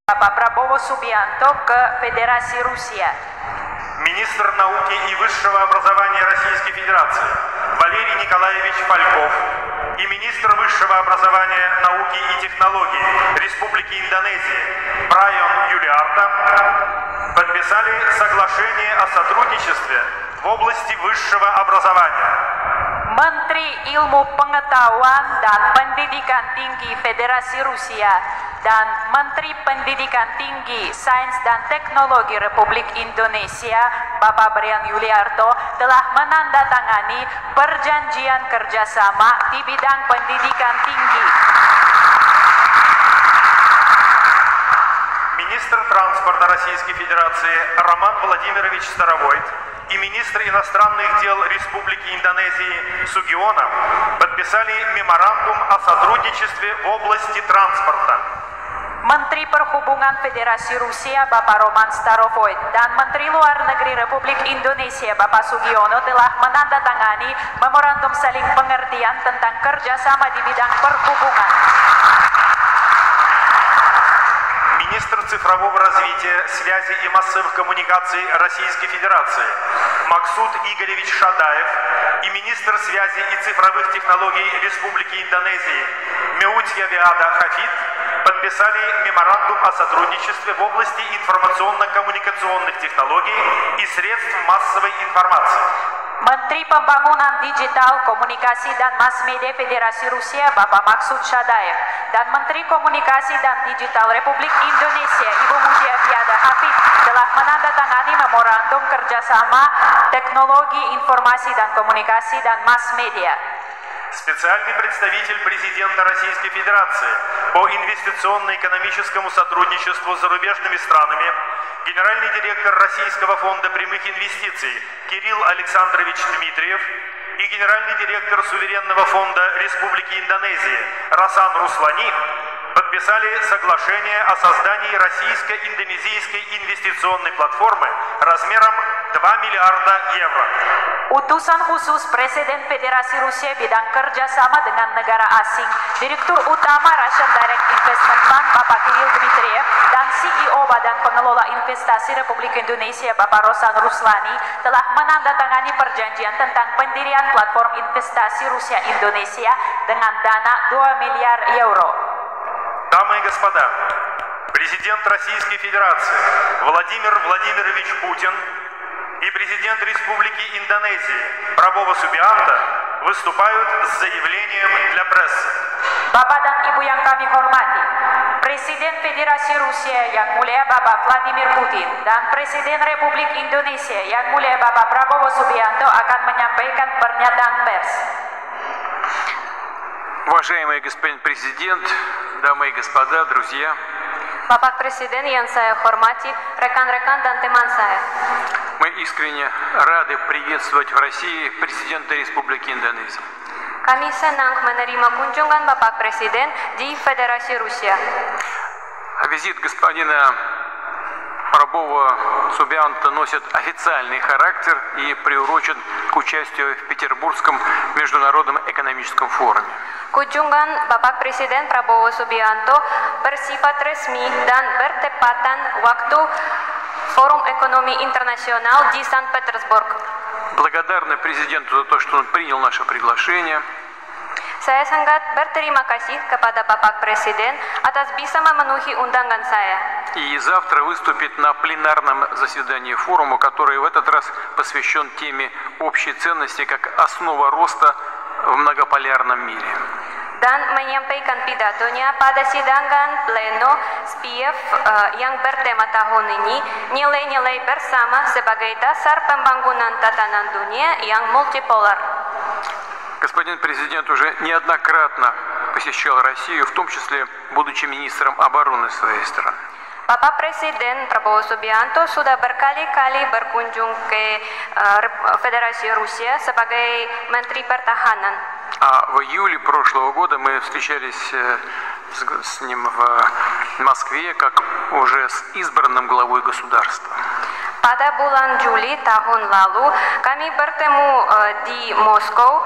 Bapak Prabowo Subianto ke Federasi Rusia. Министр науки и высшего образования Российской Федерации Валерий Николаевич Фальков и министр высшего образования, науки и технологий Республики Индонезия Брайан Юлиарто подписали соглашение о сотрудничестве в области высшего образования. Menteri Ilmu Pengetahuan dan Pendidikan Tinggi Federasi Rusia dan Menteri Pendidikan Tinggi Sains dan Teknologi Republik Indonesia Bapak Brian Yuliarto telah menandatangani perjanjian kerjasama di bidang pendidikan tinggi. Министр транспорта Российской Федерации Роман Владимирович Старовойт и министр иностранных дел Республики Индонезии Сугиона подписали меморандум о сотрудничестве в области транспорта. Menteri Perhubungan Federasi Rusia Bapak Roman Starovoit dan Menteri Luar Negeri Republik Indonesia Bapak Sugiono telah menandatangani memorandum saling pengertian tentang kerjasama di bidang perhubungan. Министр цифрового развития, связи и массовых коммуникаций Российской Федерации Максут Игоревич Шадаев и министр связи и цифровых технологий Республики Индонезии Меутьявиада Хафид подписали меморандум о сотрудничестве в области информационно-коммуникационных технологий и средств массовой информации. Menteri Pembangunan Digital, Komunikasi dan Mass Media Federasi Rusia Bapak Maksud Shadaev dan Menteri Komunikasi dan Digital Republik Indonesia Ibu Mutiaviada Hafid telah menandatangani memorandum kerjasama teknologi informasi dan komunikasi dan mass media. Специальный представитель президента Российской Федерации по инвестиционно-экономическому сотрудничеству с зарубежными странами, генеральный директор Российского фонда прямых инвестиций Кирилл Александрович Дмитриев и генеральный директор Суверенного фонда Республики Индонезия Расан Руслани подписали соглашение о создании российско-индонезийской инвестиционной платформы размером 2 миллиарда евро. Utusan khusus Presiden Federasi Rusia bidang kerjasama dengan negara asing, Direktur Utama Russian Direct Investment Fund Bapak Kirill Dmitriev dan CEO Badan Pengelola Investasi Republik Indonesia Bapak Rosan Ruslani telah menandatangani perjanjian tentang pendirian platform investasi Rusia Indonesia dengan dana 2 miliar euro. Дамы и господа, президент Российской Федерации Владимир Владимирович Путин и президент Республики Индонезия Prabowo Subianto выступают с заявлением для прессы. Bapak dan Ibu yang kami hormati, Presiden Federasi Rusia yang mulia Bapak Vladimir Putin dan Presiden Republik Indonesia yang mulia Bapak Prabowo Subianto akan menyampaikan pernyataan pers. Уважаемый господин президент, дамы и господа, друзья. Bapak Presiden yang saya hormati, rekan-rekan dan teman saya. Мы искренне рады приветствовать в России президента Республики Индонезия. Kami senang menerima kunjungan Bapak Presiden di Federasi Rusia. Визит господина Prabowo Subianto носит официальный характер и приурочен к участию в Петербургском международном экономическом форуме. Kunjungan Bapak Presiden Prabowo Subianto bersifat resmi dan bertepatan waktu Forum Ekonomi Internasional di St. Petersburg. Благодарны президенту за то, что он принял наше приглашение. Saya sangat berterima kasih kepada Bapak Presiden atas bisa memenuhi undangan saya. И завтра выступит на пленарном заседании форума, который в этот раз посвящен теме общей ценности как основа роста в многополярном мире. Dan menyampaikan pidatonya pada sidangan pleno SPIEF yang bertema tahun ini, nilai-nilai bersama sebagai dasar pembangunan tatanan dunia yang multipolar. Господин президент уже неоднократно посещал Россию, в том числе будучи министром обороны своей страны. Bapak Presiden Prabowo Subianto sudah berkali-kali berkunjung ke Federasi Rusia sebagai Menteri Pertahanan. А в июле прошлого года мы встречались с ним в Москве как уже с избранным главой государства. Pada bulan Juli tahun lalu, kami bertemu di Moskow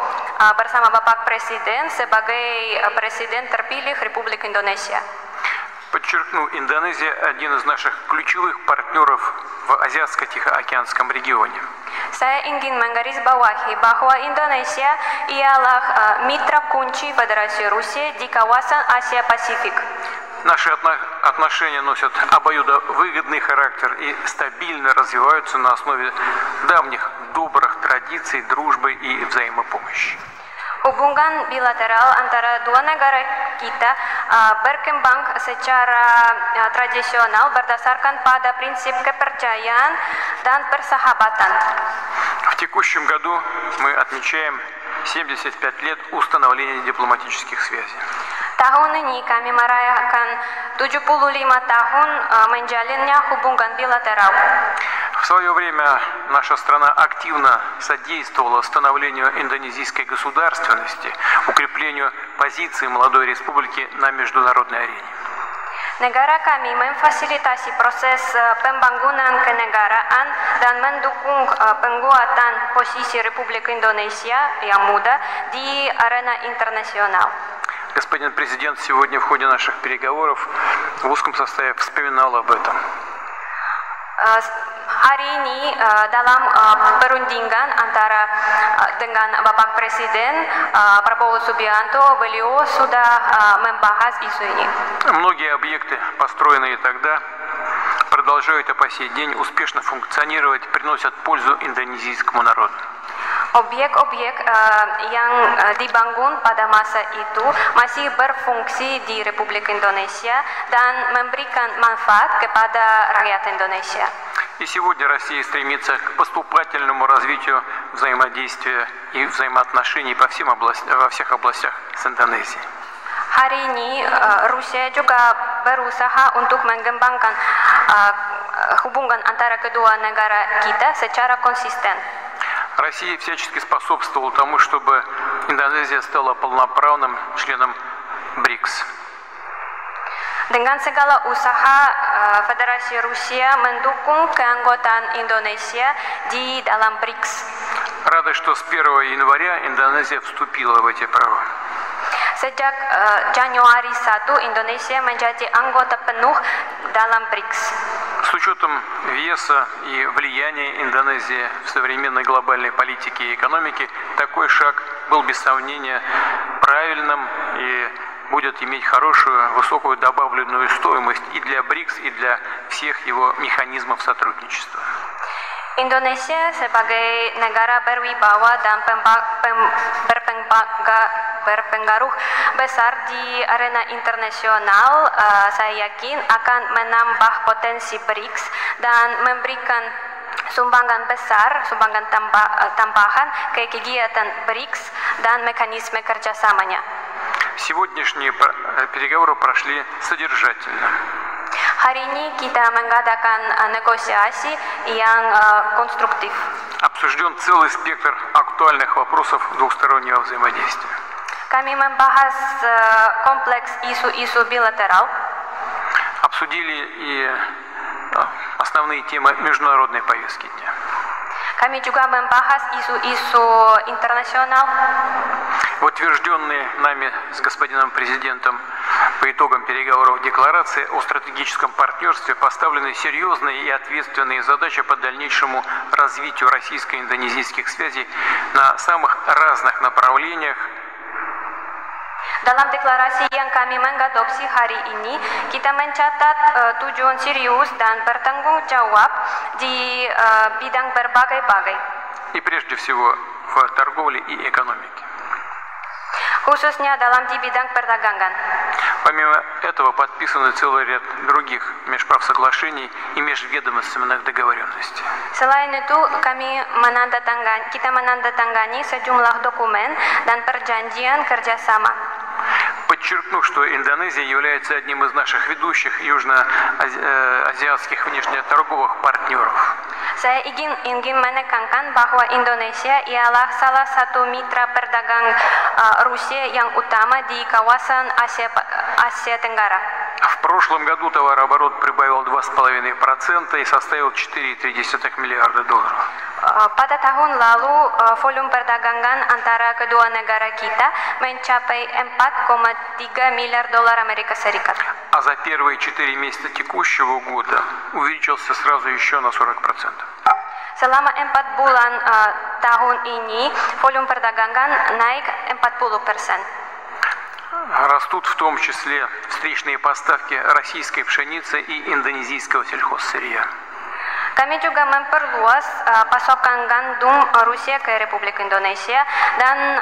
bersama Bapak Presiden sebagai Presiden terpilih Republik Indonesia. Подчеркну, Индонезия – один из наших ключевых партнеров в Азиатско-Тихоокеанском регионе. Saya ingin menggarisbawahi bahwa Indonesia ialah mitra kunci Federasi Rusia di kawasan Asia Pasifik. Наши отношения носят обоюдовыгодный характер и стабильно развиваются на основе давних добрых традиций, дружбы и взаимопомощи. Hubungan bilateral antara dua negara kita berkembang secara tradisional berdasarkan pada prinsip kepercayaan dan persahabatan. В текущем году мы отмечаем 75 лет установления дипломатических связей. Tahun ini kami merayakan 75 tahun menjalinnya hubungan bilateral. В свое время наша страна активно содействовала становлению индонезийской государственности, укреплению позиции молодой республики на международной арене. Negara kami memfasilitasi proses pembangunan kenegaraan dan mendukung penguatan posisi Republik Indonesia yang muda di arena internasional. Господин президент сегодня в ходе наших переговоров в узком составе вспоминал об этом. Hari ini dalam perundingan antara dengan Bapak Presiden Prabowo Subianto, beliau sudah membahas isu ini. Многие объекты, построенные тогда, продолжают и по сей день успешно функционировать, приносят пользу индонезийскому народу. Objek-objek yang dibangun pada masa itu masih berfungsi di Republik Indonesia dan memberikan manfaat kepada rakyat Indonesia. И сегодня Россия стремится к поступательному развитию взаимодействия и взаимоотношений во всех областях с Индонезией. Hari ini Rusia juga berusaha untuk mengembangkan hubungan antara kedua negara kita secara konsisten. Россия всячески способствовала тому, чтобы Индонезия стала полноправным членом БРИКС. Dengan segala usaha, Federasi Rusia mendukung keanggotaan Indonesia di dalam BRICS. Рады, что с 1 января Индонезия вступила в эти права. Sejak Januari 1, Indonesia menjadi anggota penuh dalam BRICS. С учетом веса и влияния Индонезии в современной глобальной политике и экономике, такой шаг был без сомнения правильным и будет иметь хорошую, высокую добавленную стоимость и для БРИКС, и для всех его механизмов сотрудничества. Indonesia sebagai negara berwibawa dan berpengaruh besar di arena internasional, saya yakin akan menambah potensi BRICS dan memberikan sumbangan besar, sumbangan tambahan ke kegiatan BRICS dan mekanisme kerjasamanya. Сегодняшние переговоры прошли содержательно. Hari ini kita mengadakan negosiasi yang konstruktif. Обсужден целый спектр актуальных вопросов двухстороннего взаимодействия. Kami membahas kompleks isu-isu bilateral. Обсудили и основные темы международной повестки дня. Kami juga membahas isu-isu internasional. В утвержденной нами с господином президентом по итогам переговоров декларации о стратегическом партнерстве поставлены серьезные и ответственные задачи по дальнейшему развитию российско-индонезийских связей на самых разных направлениях. Dalam deklarasi yang kami mengadopsi hari ini, kita mencatat tujuan serius dan bertanggung jawab di bidang berbagai-bagai. И прежде всего в торговле и экономике. Khususnya dalam di bidang perdagangan. Помимо этого подписаны целый ряд других межправсоглашений и межведомственных договоренностей. Selain itu, kita menandatangani sejumlah dokumen dan perjanjian kerjasama. Подчеркну, что Индонезия является одним из наших ведущих южноазиатских внешнеторговых партнеров. Saya ingin menekankan bahwa Indonesia ialah salah satu mitra perdagang Rusia yang utama di kawasan Asia Tenggara. В прошлом году товарооборот прибавил 2,5% и составил 4,3 миллиарда долларов. Pada tahun lalu, volume perdagangan antara kedua negara kita mencapai 4,3 miliar dolar Amerika Serikat. а за первые 4 месяца текущего года увеличился сразу еще на 40%. Selama 4 bulan tahun ini, volume perdagangan naik 40%. Растут в том числе встречные поставки российской пшеницы и индонезийского сельхозсырья. Kami juga memperluas pasokan gandum Rusia ke Republik Indonesia dan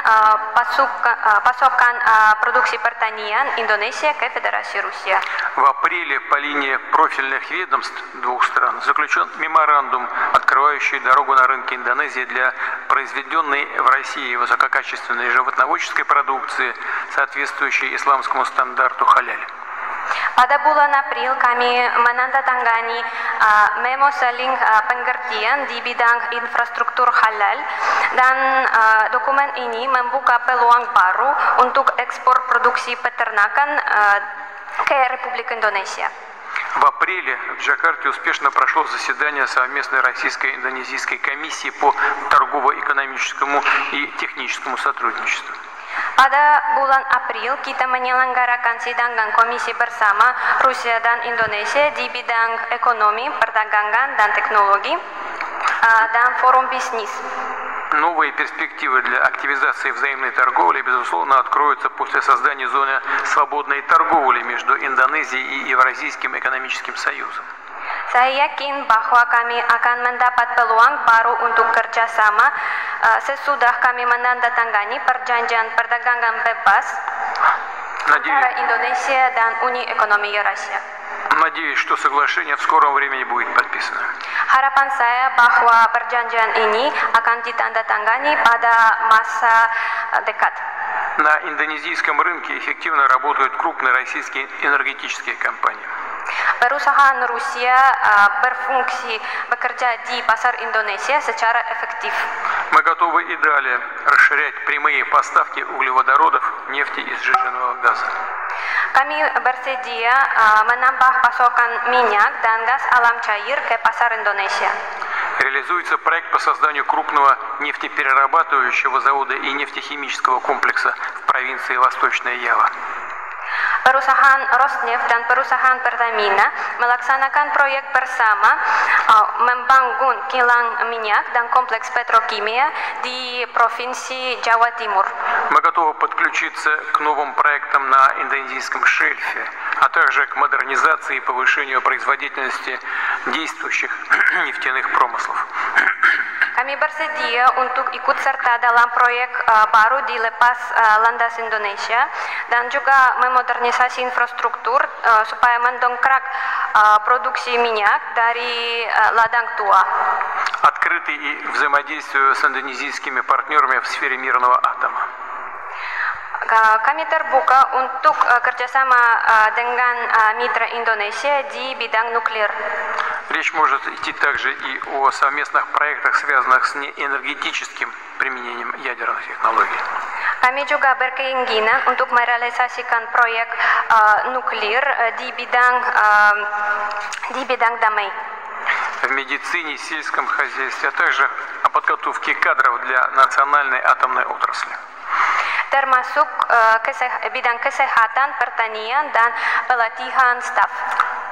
pasokan produksi pertanian Indonesia ke Federasi Rusia. В апреле по линии профильных ведомств двух стран заключен меморандум, открывающий дорогу на рынке Индонезии для произведенной в России высококачественной животноводческой продукции, соответствующей исламскому стандарту халяль. Pada bulan April kami menandatangani memo saling pengertian di bidang infrastruktur halal dan dokumen ini membuka peluang baru untuk ekspor produksi peternakan ke Republik Indonesia. В апреле в Джакарте успешно прошло заседание совместной российско-индонезийской комиссии по торгово-экономическому и техническому сотрудничеству. Pada bulan April, kita menyelenggarakan sidang komisi bersama Rusia dan Indonesia di bidang ekonomi, perdagangan, dan teknologi, dan forum bisnis. Новые перспективы для активизации взаимной торговли, безусловно, откроются после создания зоны свободной торговли между Индонезией и Евразийским экономическим союзом. Saya yakin bahwa kami akan mendapat peluang baru untuk kerjasama sesudah kami menandatangani perjanjian perdagangan bebas antara Indonesia dan Uni Ekonomi Eurasia. Надеюсь, что соглашение в скором времени будет подписано. Harapan saya bahwa perjanjian ini akan ditandatangani pada masa dekat. На индонезийском рынке эффективно работают крупные российские энергетические компании. Perusahaan Rusia berfungsi bekerja di pasar Indonesia secara efektif. Мы готовы и далее расширять прямые поставки углеводородов, нефти и сжиженного газа. Kami bersedia menambah pasokan minyak dan gas alam cair ke pasar Indonesia. Реализуется проект по созданию крупного нефтеперерабатывающего завода и нефтехимического комплекса в провинции Восточная Ява. Perusahaan Rosneft dan perusahaan Pertamina melaksanakan proyek bersama membangun kilang minyak dan kompleks petrokimia di Provinsi Jawa Timur. Мы готовы подключиться к новым проектам на индонезийском шельфе, а также к модернизации и повышению производительности действующих нефтяных промыслов. Kami bersedia untuk ikut serta dalam proyek baru di lepas landas Indonesia dan juga memodernisasi infrastruktur supaya mendongkrak produksi minyak dari ladang tua. Открыты и взаимодействию с индонезийскими партнерами в сфере мирного атома. Kami terbuka untuk kerjasama dengan mitra Indonesia di bidang nuklir. Речь может идти также и о совместных проектах, связанных с неэнергетическим применением ядерных технологий. Kami juga berkeinginan untuk merealisasikan proyek nuklir di bidang damai. В медицине, сельском хозяйстве, а также о подготовке кадров для национальной атомной отрасли. Termasuk bidang kesehatan, pertanian, dan pelatihan staf.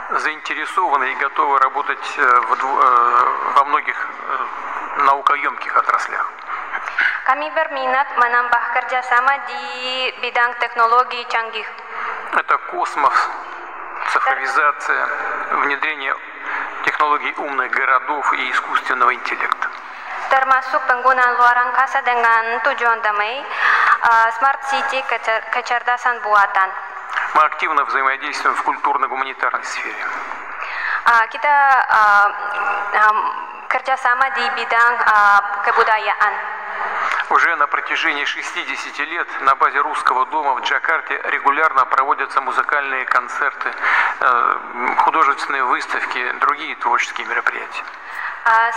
Заинтересованы и готовы работать во многих наукоемких отраслях. Kami berminat menambah kerjasama di bidang teknologi canggih. Это космос, цифровизация, внедрение технологий умных городов и искусственного интеллекта. Termasuk penggunaan luar angkasa dengan tujuan damai, smart city, kecerdasan buatan. Мы активно взаимодействуем в культурно-гуманитарной сфере. Kita kerjasama di bidang kebudayaan. Уже на протяжении 60 лет на базе Русского дома в Джакарте регулярно проводятся музыкальные концерты, художественные выставки, другие творческие мероприятия.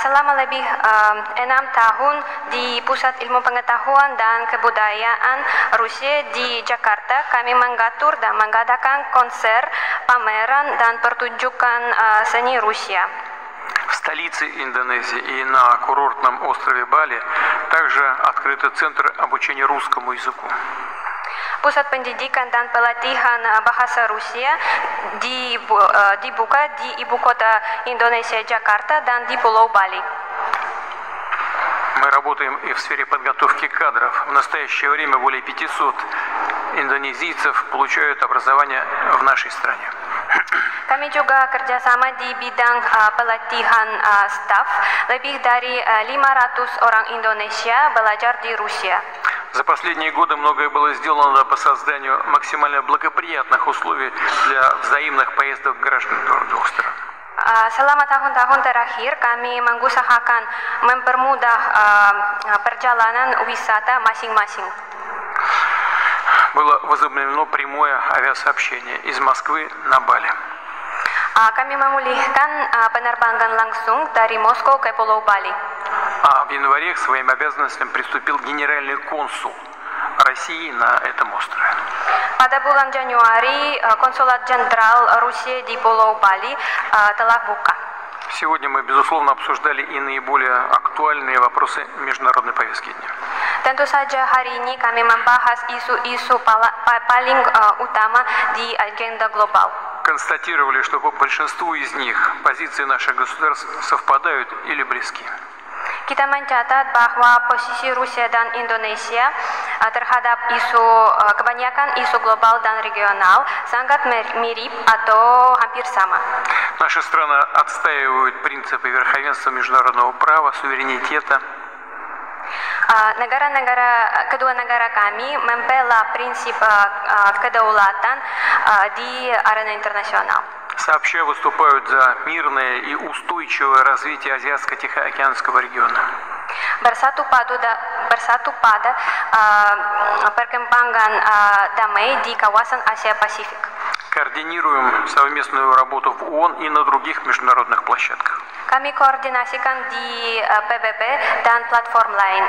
Selama lebih 6 tahun di Pusat Ilmu Pengetahuan dan Kebudayaan Rusia di Jakarta, kami mengatur dan mengadakan konser, pameran, dan pertunjukan seni Rusia. В столице Индонезии и на курортном острове Бали также открыты центры обучения русскому языку. Pusat Pendidikan dan Pelatihan Bahasa Rusia dibuka di ibu kota Indonesia, Jakarta, dan di Pulau Bali. Мы работаем и в сфере подготовки кадров. В настоящее время более 500 индонезийцев получают образование в нашей стране. Kami juga kerjasama di bidang pelatihan staf. Lebih dari 500 orang Indonesia belajar di Rusia. За последние годы многое было сделано по созданию максимально благоприятных условий для взаимных поездок граждан двух стран. Selama tahun-tahun terakhir, kami mengusahakan mempermudah perjalanan wisata masing-masing. Было возобновлено прямое авиасообщение из Москвы на Бали. Kami memulihkan penerbangan langsung dari Moskow ke Pulau Bali. А в январе к своим обязанностям приступил генеральный консул России на этом острове. Pada bulan Januari, Konsulat Jenderal Rusia di Pulau Bali telah buka. Сегодня мы, безусловно, обсуждали и наиболее актуальные вопросы международной повестки дня. Tentu saja hari ini kami membahas isu-isu paling utama di agenda global. Констатировали, что по большинству из них позиции наших государств совпадают или близки. Kita mencatat bahwa posisi Rusia dan Indonesia terhadap kebanyakan isu global dan regional sangat mirip atau hampir sama. Наши страны отстаивают принципы верховенства международного права, суверенитета. Kedua negara kami membela prinsip kedaulatan di arena internasional. Сообща выступают за мирное и устойчивое развитие Азиатско-Тихоокеанского региона. Bersatu pada perkembangan damai di kawasan Asia Pasifik. Координируем совместную работу в ООН и на других международных площадках. Kami koordinasikan di PBB dan platform lain.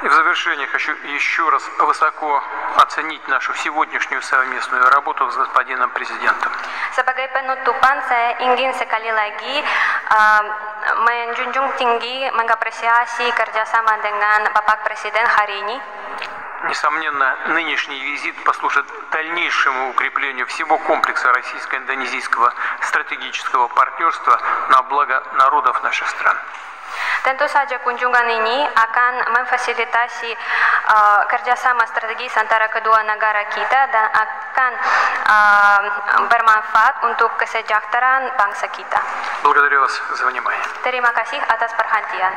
И в завершение хочу еще раз высоко оценить нашу сегодняшнюю совместную работу с господином президентом. Sebagai penutupan, saya ingin sekali lagi menjunjung tinggi, mengapresiasi kerjasama dengan Bapak Presiden hari ini. Несомненно, нынешний визит послужит дальнейшему укреплению всего комплекса российско-индонезийского стратегического партнерства на благо народов наших стран. Tentu saja kunjungan ini akan memfasilitasi kerjasama strategis antara kedua negara kita dan akan bermanfaat untuk kesejahteraan bangsa kita. Благодарю вас за внимание. Terima kasih atas perhatian.